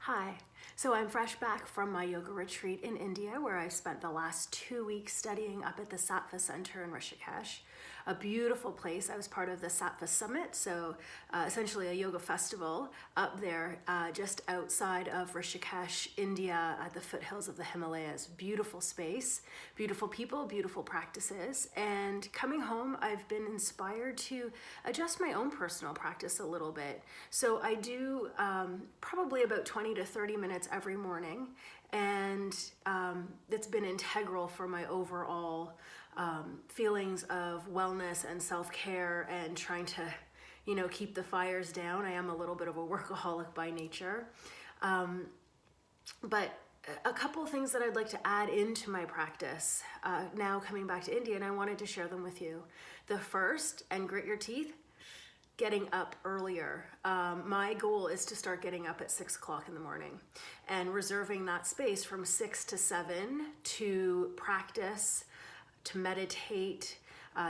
Hi. So I'm fresh back from my yoga retreat in India where I spent the last 2 weeks studying up at the Sattva Center in Rishikesh. A beautiful place. I was part of the Sattva Summit, so essentially a yoga festival up there just outside of Rishikesh, India, at the foothills of the Himalayas. Beautiful space, beautiful people, beautiful practices. And coming home, I've been inspired to adjust my own personal practice a little bit. So I do probably about 20 to 30 minutes every morning, and it's been integral for my overall feelings of wellness and self-care and trying to, keep the fires down. I am a little bit of a workaholic by nature. But a couple of things that I'd like to add into my practice now coming back to India, and I wanted to share them with you. The first, and grit your teeth, getting up earlier. My goal is to start getting up at 6 o'clock in the morning and reserving that space from 6 to 7 to practice, to meditate,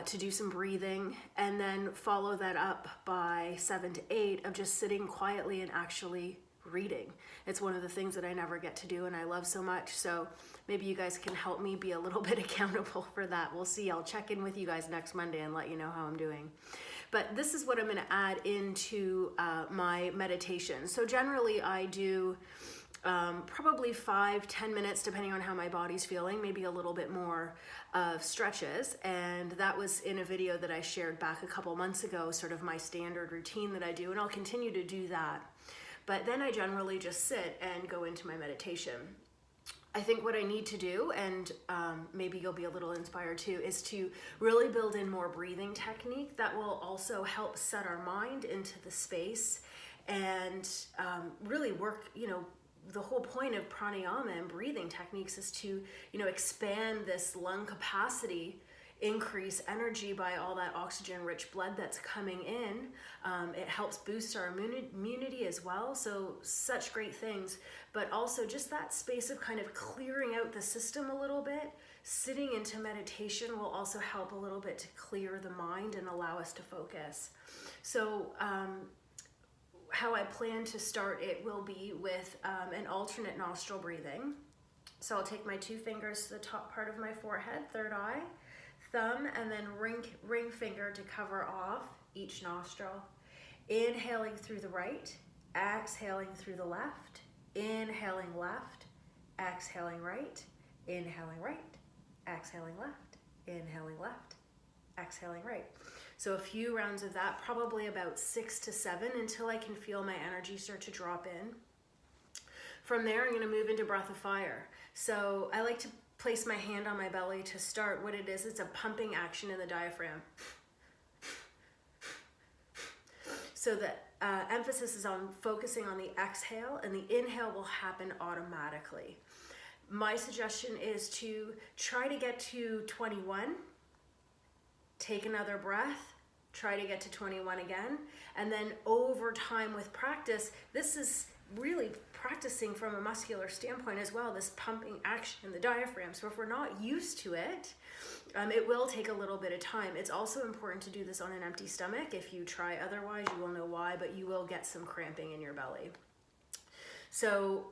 to do some breathing, and then follow that up by 7 to 8 of just sitting quietly and actually reading. It's one of the things that I never get to do and I love so much. So maybe you guys can help me be a little bit accountable for that. We'll see. I'll check in with you guys next Monday and let you know how I'm doing. But this is what I'm going to add into my meditation. So generally I do probably 5-10 minutes, depending on how my body's feeling, maybe a little bit more of stretches. And that was in a video that I shared back a couple months ago, sort of my standard routine that I do, and I'll continue to do that. But then I generally just sit and go into my meditation. I think what I need to do, and maybe you'll be a little inspired too, is to really build in more breathing technique that will also help set our mind into the space and really work, the whole point of pranayama and breathing techniques is to, expand this lung capacity, increase energy by all that oxygen-rich blood that's coming in. It helps boost our immunity as well. So such great things, but also just that space of kind of clearing out the system a little bit. Sitting into meditation will also help a little bit to clear the mind and allow us to focus. So how I plan to start it will be with an alternate nostril breathing. So I'll take my 2 fingers to the top part of my forehead, third eye, thumb, and then ring finger to cover off each nostril. Inhaling through the right, exhaling through the left, inhaling left, exhaling right, inhaling right, exhaling left, inhaling left, exhaling right. So a few rounds of that, probably about 6 to 7 until I can feel my energy start to drop in. From there, I'm going to move into breath of fire. So I like to place my hand on my belly to start. What it is, it's a pumping action in the diaphragm. So the emphasis is on focusing on the exhale, and the inhale will happen automatically. My suggestion is to try to get to 21, take another breath, try to get to 21 again, and then over time with practice, this is really practicing from a muscular standpoint as well, this pumping action in the diaphragm. So if we're not used to it, it will take a little bit of time. It's also important to do this on an empty stomach. If you try otherwise, you will know why, but you will get some cramping in your belly. So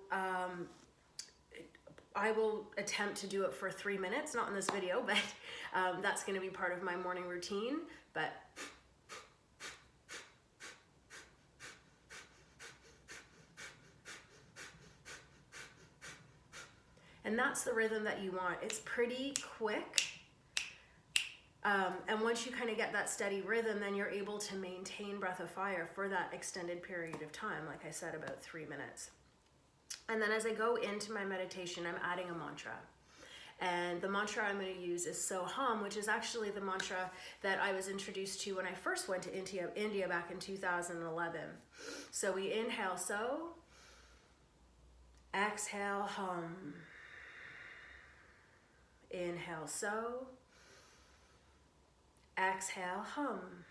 I will attempt to do it for 3 minutes, not in this video, but that's going to be part of my morning routine. But and that's the rhythm that you want. It's pretty quick. And once you kind of get that steady rhythm, then you're able to maintain breath of fire for that extended period of time, like I said, about 3 minutes. And then as I go into my meditation, I'm adding a mantra. And the mantra I'm going to use is So Hum, which is actually the mantra that I was introduced to when I first went to India back in 2011. So we inhale So, exhale Hum. Inhale So, exhale Hum.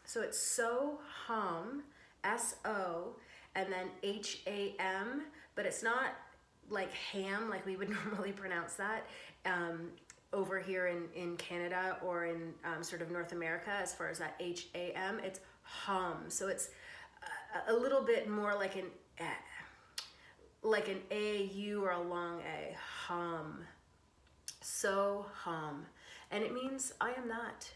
So it's So Hum, S-O, and then H-A-M, but it's not like ham, like we would normally pronounce that over here in Canada or in sort of North America, as far as that H-A-M, it's hum. So it's a little bit more like an like an A-U or a long A, hum. So hum. And it means I am that.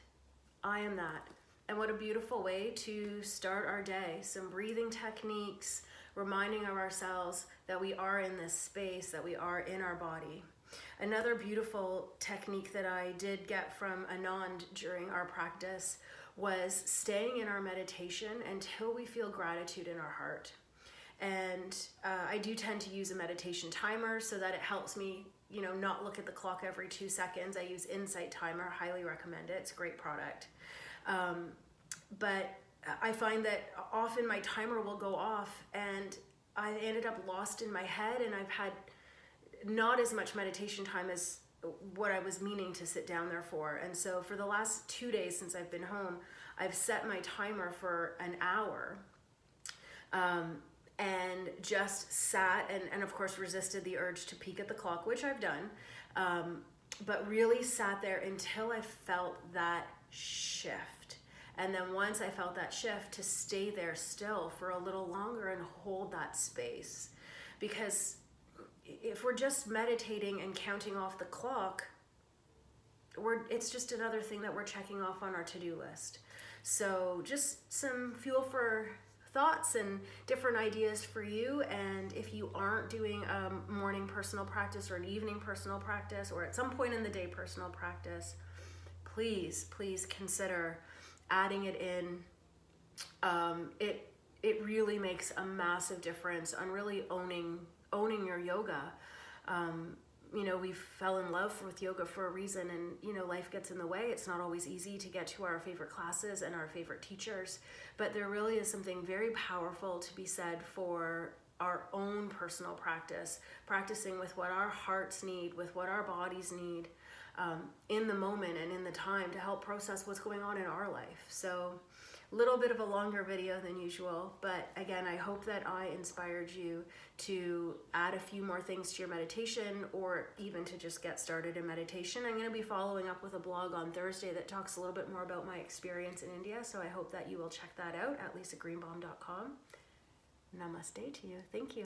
I am that. And what a beautiful way to start our day. Some breathing techniques, reminding of ourselves that we are in this space, that we are in our body. Another beautiful technique that I did get from Anand during our practice was staying in our meditation until we feel gratitude in our heart. And I do tend to use a meditation timer so that it helps me, not look at the clock every 2 seconds. I use Insight Timer, highly recommend it. It's a great product. But I find that often my timer will go off and I ended up lost in my head, and I've had not as much meditation time as what I was meaning to sit down there for. And so for the last 2 days since I've been home, I've set my timer for an hour. And just sat and of course resisted the urge to peek at the clock, which I've done, but really sat there until I felt that shift. And then once I felt that shift, to stay there still for a little longer and hold that space. Because if we're just meditating and counting off the clock, it's just another thing that we're checking off on our to-do list. So just some fuel for thoughts and different ideas for you. And if you aren't doing a morning personal practice or an evening personal practice, or at some point in the day personal practice, please consider adding it in. It really makes a massive difference on really owning your yoga. We fell in love with yoga for a reason, and life gets in the way. It's not always easy to get to our favorite classes and our favorite teachers, but there really is something very powerful to be said for our own personal practice, practicing with what our hearts need, with what our bodies need, in the moment and in the time to help process what's going on in our life. So a little bit of a longer video than usual, but again, I hope that I inspired you to add a few more things to your meditation, or even to just get started in meditation. I'm going to be following up with a blog on Thursday that talks a little bit more about my experience in India, so I hope that you will check that out at lisagreenbaum.com. Namaste to you. Thank you.